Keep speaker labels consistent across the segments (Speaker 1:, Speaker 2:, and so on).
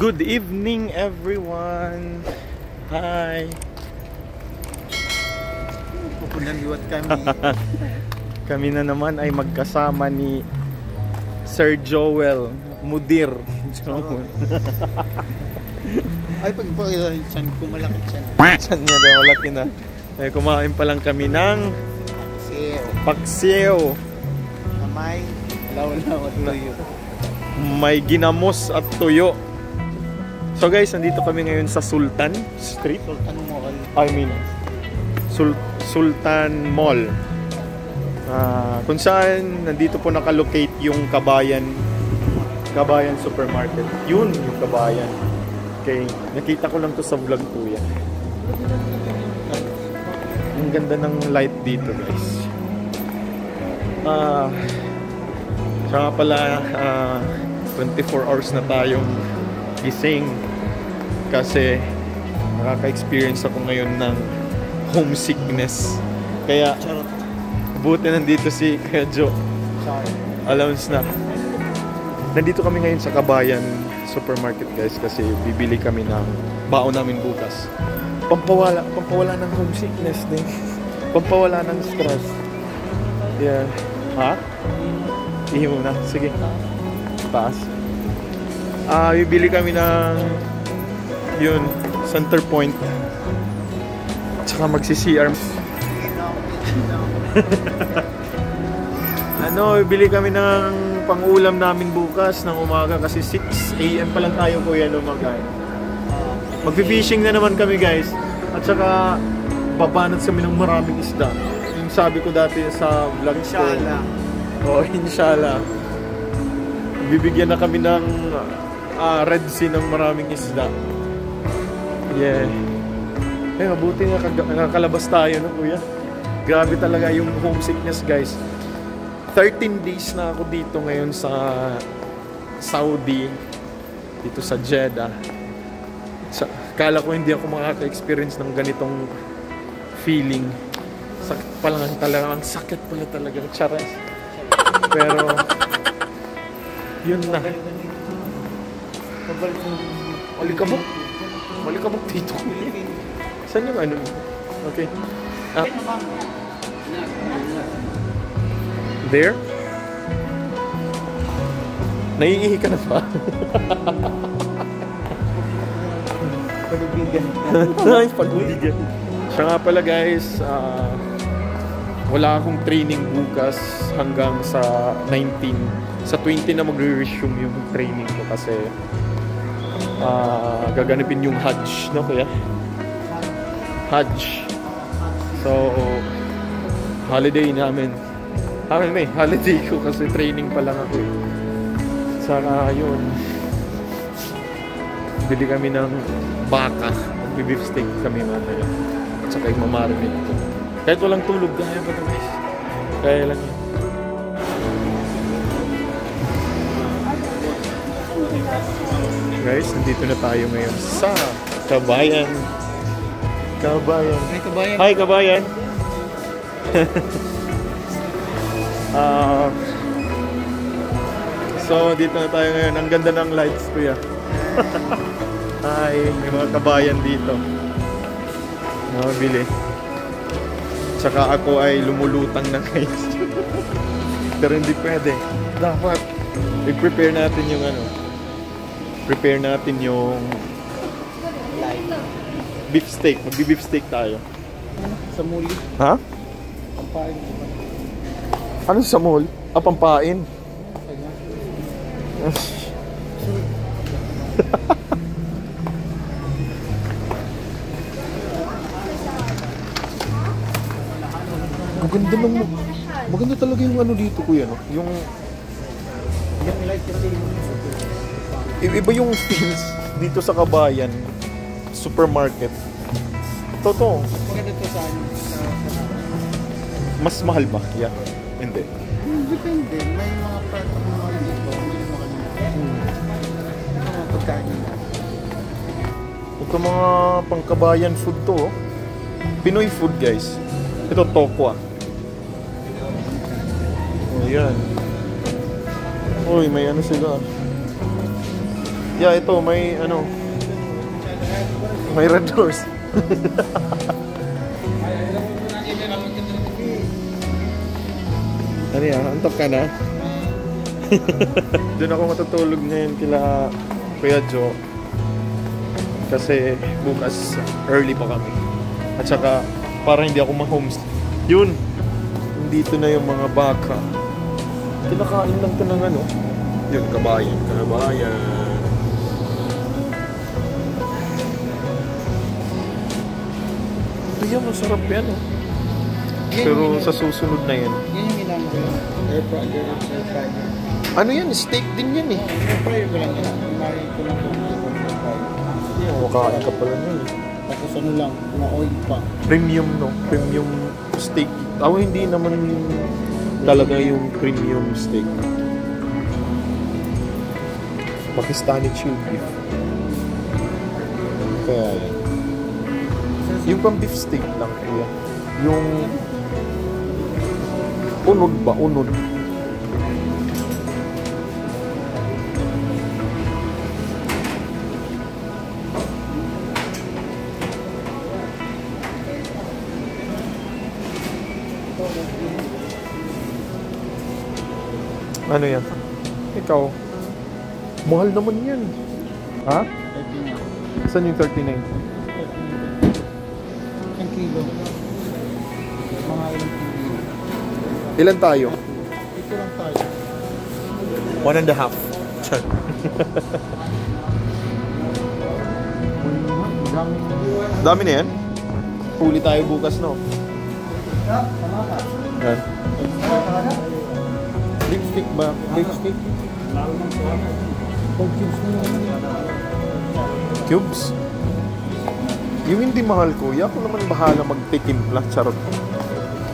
Speaker 1: Good evening everyone. Hi.
Speaker 2: Pupunaliwat kami.
Speaker 1: Kami na naman ay magkasama ni Sir Joel Mudir.
Speaker 2: Ay, pagpakita siyan, kumalaki siyan.
Speaker 1: Siyan niya daw, malaki na. Eh, kumain pa lang kami ng paksiw.
Speaker 2: Na may law-law at tuyo.
Speaker 1: May ginamos at tuyo. So guys, nandito kami ngayon sa Sultan Street.
Speaker 2: Sultan Mall.
Speaker 1: I mean, Sultan Mall. Kung saan nandito po nakalocate yung Kabayan Supermarket. Yun yung Kabayan. Okay, nakita ko lang to sa vlog ko yan. Ang ganda ng light dito guys. Saka pala 24 hours na tayong gising kasi nakaka-experience ako ngayon ng homesickness. Kaya buti nandito si Kuya Joe. Allowance na. Nandito kami ngayon sa Kabayan Supermarket guys kasi bibili kami ng baon namin bukas. Pampawala ng homesickness din. Pampawala ng stress. Yeah. Ha? Ihi muna. Sige. Taas. Bibili kami ng yun, Center Point. Tsaka magsi-CR. Bibili kami ng pang-ulam namin bukas ng umaga kasi 6 AM pa lang tayo kuya lumagay. Magfi-fishing na naman kami guys. At saka babanat kami ng maraming isda. Yung sabi ko dati sa vlog ko.
Speaker 2: Inshallah.
Speaker 1: Inshallah. Bibigyan na kami ng Red Sea ng maraming isda. Yeah. Mabuti nga nakakalabas tayo no kuya. Grabe talaga yung homesickness guys. 13 days na ako dito ngayon sa Saudi. Dito sa Jeddah. Kala ko hindi ako makaka-experience ng ganitong feeling. Sakit pa lang talaga. Ang sakit pala talaga. Charas. Pero yun na. Malikabok. Malikabok dito. Saan yung ano? Okay. There? Naiihi ka na ba?
Speaker 2: Palubigan.
Speaker 1: Nice, palubigan. Siya nga pala guys, wala akong training bukas hanggang sa 19. Sa 20 na magre-resume yung training ko kasi gaganapin yung Hajj, no kuya? Hajj. So, holiday namin. May holiday ko kasi training pa lang ako eh. Saka yun. Bili kami ng baka. Mag-beef steak kami mamaya. At saka yung mamarinate ko. Kahit walang tulog, kaya ba ito guys? Kaya lang yun. Guys, nandito na tayo ngayon sa Kabayan.
Speaker 2: Hi, Kabayan.
Speaker 1: Hi, Kabayan. So, dito na tayo ngayon. Ang ganda ng lights, kuya. Hi, may mga kabayan dito. Nakabili. Tsaka ako ay lumulutang na guys. Pero hindi pwede. Dapat i-prepare natin yung ano. Prepare natin yung beef steak. Mag-beef steak tayo.
Speaker 2: Sa muli.
Speaker 1: Ha?
Speaker 2: Pampain.
Speaker 1: Ano sa mall? Pampain. Maganda talaga yung ano dito kuya no? Yung iba yung feels dito sa Kabayan Supermarket. Totoo.
Speaker 2: Maganda to sa ano?
Speaker 1: Mas mahal ba? Yeah. Hindi.
Speaker 2: Depende. May mga part ng mga dito. May mga pagkain.
Speaker 1: Ito mga pangkabayan food to. Oh. Pinoy food guys. Ito tokwa. Oh yan. Uy, may ano sila. Yeah, ito, may ano. May red doors. Ano yan? Antok ka na? Doon ako matutulog ngayon kila Kuya Joe. Kasi bukas early pa kami. At saka para hindi ako ma-homestay. Yun! Dito na yung mga baka. Kinakain lang ito ng ano. Yun, kabayan. Kabayan. Ito yan, masarap yan. Oh. Pero sa susunod na yan.
Speaker 2: Yan yung ilan ko yun. Air fryer.
Speaker 1: Ano yan? Steak din yan eh.
Speaker 2: Air fryer ko lang yan. Kumain ko lang kung air fryer.
Speaker 1: Makain ka pala yan eh.
Speaker 2: Tapos ano lang, mga oil pa.
Speaker 1: Premium, no? Premium steak. Ako hindi naman talaga yung premium steak. Pakistani chilled beef. Kaya yan. Yung pang beef steak lang kaya. Yung unod ba? Unod. Ano yan? Ikaw? Mahal naman yan. Ha?
Speaker 2: 39.
Speaker 1: Saan yung 39?
Speaker 2: 1 kilo. Mga ilang kilo.
Speaker 1: Ilan tayo?
Speaker 2: Ito lang tayo.
Speaker 1: 1.5. Dami na yan? Huli tayo bukas, no? Yan. Lipstick ba? Lipstick? Cubes? Yung hindi mahal, kuya, ako naman bahala magtitimpla. Charot.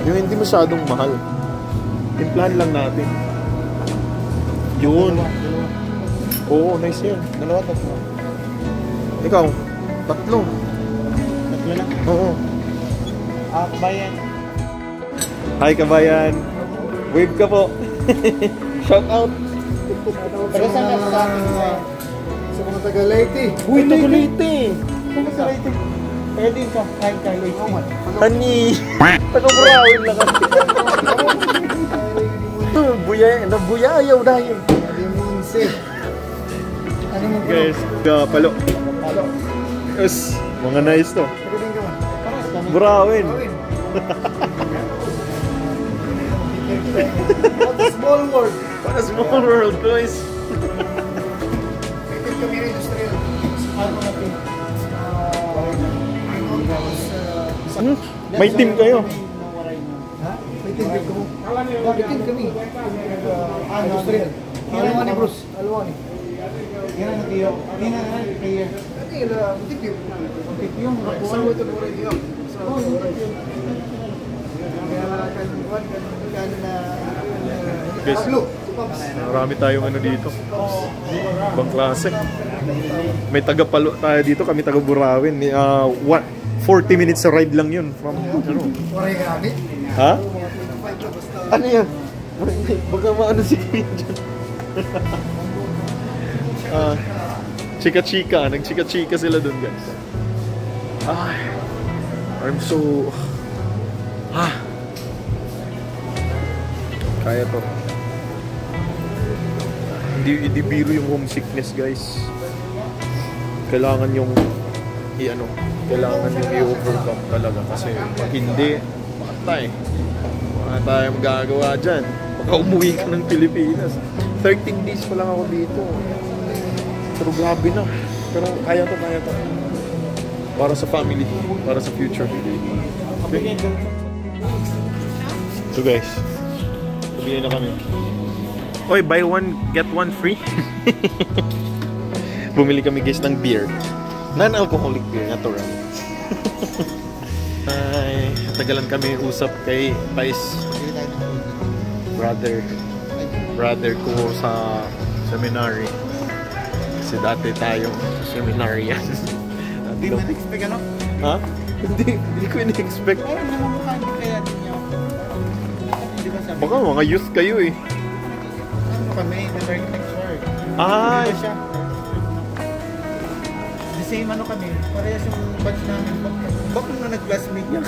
Speaker 1: Yung hindi masyadong mahal. Timplahan lang natin. Yun. Oo, nice yan.
Speaker 2: Dalawa, tatlo.
Speaker 1: Ikaw? Tatlo.
Speaker 2: Tatlo lang.
Speaker 1: Oo.
Speaker 2: Kabayan.
Speaker 1: Hi, kabayan. Wave ka po. Shout out.
Speaker 2: Pero saan ka sa akin sa mga taga-Leyte?
Speaker 1: Uy, Tagalite.
Speaker 2: Saan ka sa Leyte? Kaya din ka, kahit ka Leyte.
Speaker 1: Hani. Taga-Burawin lang kasi. Nabuya ayaw dahil.
Speaker 2: Aliminse. Ano mo po?
Speaker 1: Guys, palo.
Speaker 2: Palo.
Speaker 1: Yes, mga nice to.
Speaker 2: Pagdating ka man. Paras kami.
Speaker 1: Burawin.
Speaker 2: What a small world.
Speaker 1: What a small world, guys.
Speaker 2: Pagdating kami rin industrial. Ano natin?
Speaker 1: May team kayo.
Speaker 2: Ha? May team kayo. May team kami. Industrial. Alawa ni Bruce. Alawa ni. Yan ang tiyo. Yan ang tiyo. Tip yung rapuan. Sa ito po rin yun.
Speaker 1: Guys, marami tayong ano dito. Ibang klase. May taga-palo tayo dito. Kami taga-Burawin. 40 minutes ride lang yun from ano. Ha? Ano yan? Baka maano si Kuya dyan. Chika-chika. Nag-chika-chika sila dun, guys. Ay, I'm so... Kaya to. Hindi biro yung homesickness, guys. Kailangan yung kailangan yung i-overcome talaga kasi pag hindi, patay. Wala tayong magagawa dyan. Baka umuwi ka ng Pilipinas. 13 days pa lang ako dito. Pero grabe na. Pero kaya to. Para sa family, para sa future. Okay. So guys, sabihin na kami. Oy, buy one, get one free. Bumili kami guys ng beer. Non-alcoholic beer, natural. Ay, tagalan kami usap kay Pais. Brother ko sa seminary. Kasi dati tayong seminary yan.
Speaker 2: Hindi mo na-expect ano?
Speaker 1: Ha? Hindi ko in-expect.
Speaker 2: Ay, namamukha hindi kaya din nyo. Hindi ba sabi?
Speaker 1: Baka mga youth kayo eh.
Speaker 2: Ano kami, the architecture.
Speaker 1: Ay!
Speaker 2: Hindi ba siya? same ano kami. Parehas yung batch namin. Bak na nag-classmate niya.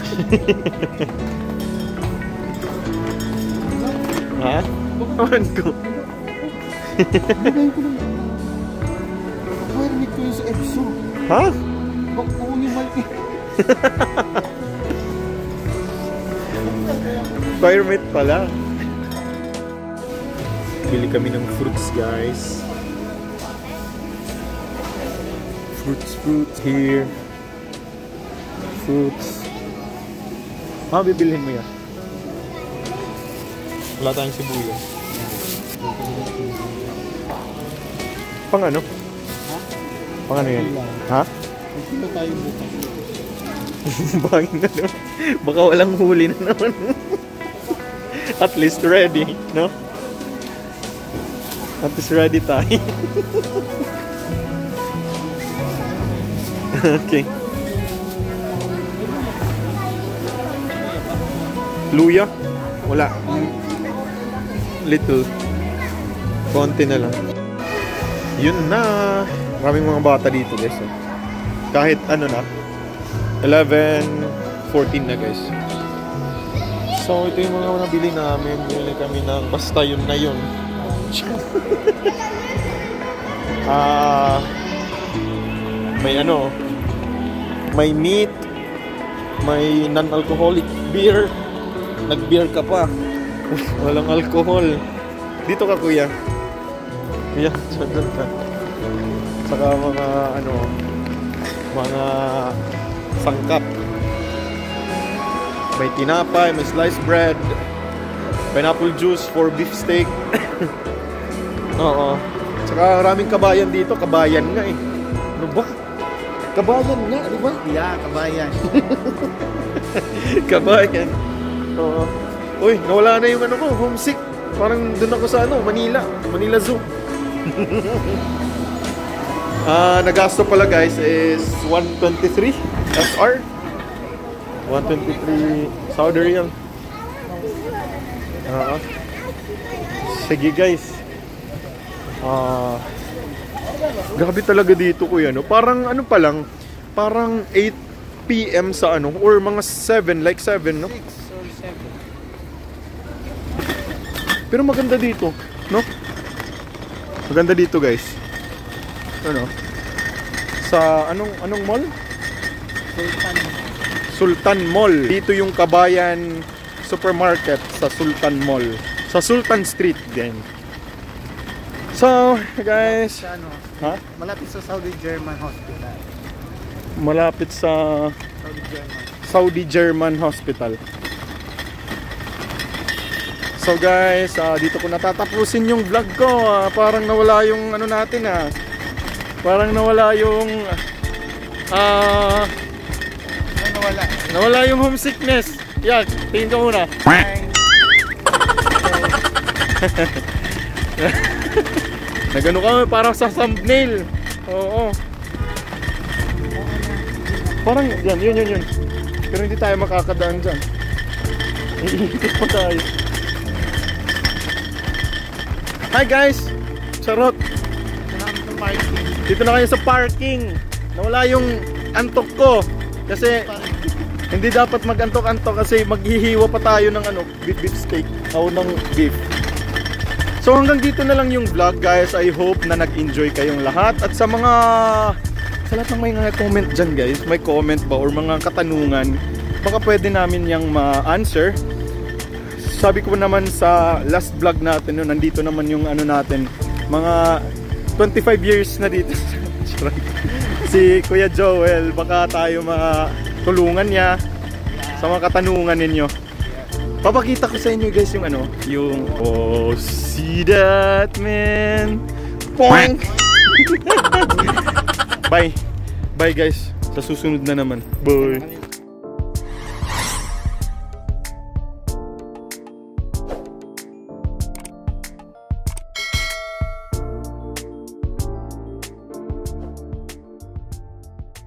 Speaker 1: Ha? Ewan ko.
Speaker 2: Bigay ko lang. Requirement ko yung sa EPSO.
Speaker 1: Ha?
Speaker 2: Bak ko yung malaki.
Speaker 1: Requirement pala. Bili kami ng fruits, guys. Fruits here. Fruits. Bibilhin mo yan. Wala tayong sibuyas. Pang ano?
Speaker 2: Ha?
Speaker 1: Pang ano yan? Ha?
Speaker 2: Hindi tayo bukas.
Speaker 1: Bangin na naman. Baka walang huli na naman. At least ready, no? At least ready tayo. Okay. Luya? Wala. Little. Konti na lang. Yun na. Maraming mga bata dito, guys. Kahit ano na. 11:14 na, guys. So, ito yung mga nabili namin. Bili kami ng basta yun na yun. May ano, may meat, may non-alcoholic beer. Nag-beer ka pa. Walang alcohol. Dito ka, kuya. Kuya, dyan ka. Saka mga ano, mga sangkap. May tinapay, may sliced bread, pineapple juice for beef steak. Oo. Saka maraming kabayan dito. Kabayan nga eh. Ano ba? Kabayan nga, di ba?
Speaker 2: Yeah, kabayan.
Speaker 1: Kabayan. Oo. Uy, nawala na yung ano ko, homesick. Parang dun ako sa ano, Manila. Manila Zoo. Nagasto pala, guys, is 123 SR. 123 Saudi Riyal. Sige, guys. Grabe talaga dito, kuya, no? Parang ano pa lang, parang 8 PM sa ano, or mga 7, like 7, no?
Speaker 2: 6 or 7.
Speaker 1: Pero maganda dito, no? Maganda dito, guys. Ano? Sa anong mall? Sultan Mall. Dito yung Kabayan Supermarket sa Sultan Mall. Sa Sultan Street din. So, guys,
Speaker 2: Sa ano?
Speaker 1: ha?
Speaker 2: Malapit sa Saudi German Hospital.
Speaker 1: Malapit sa
Speaker 2: Saudi German.
Speaker 1: Saudi German Hospital. So guys, dito ko natatapusin yung vlog ko. Parang nawala yung ano natin Parang nawala yung
Speaker 2: Nawala.
Speaker 1: nawala yung homesickness. Yan, tingin ka muna. Nagano ka parang sa thumbnail. Oo. Parang yun. Pero hindi tayo makakadaan dyan. Iikot pa tayo. Hi guys! Charot! Dito na kayo sa parking. Nawala yung antok ko. Kasi hindi dapat mag-antok-antok kasi maghihiwa pa tayo ng ano, beef steak o ng beef. So hanggang dito na lang yung vlog, guys. I hope na nag-enjoy kayong lahat. At sa lahat ng may mga comment dyan, guys, may comment ba or mga katanungan, baka pwede namin yung ma-answer. Sabi ko naman sa last vlog natin, nandito naman yung ano natin, mga 25 years na dito. Si Kuya Joel, baka tayo matulungan niya sa mga katanungan ninyo. Papakita ko sa inyo, guys, yung ano, yung oh, see that, man. Poing. Bye. Bye, guys. Sa susunod na naman. Bye.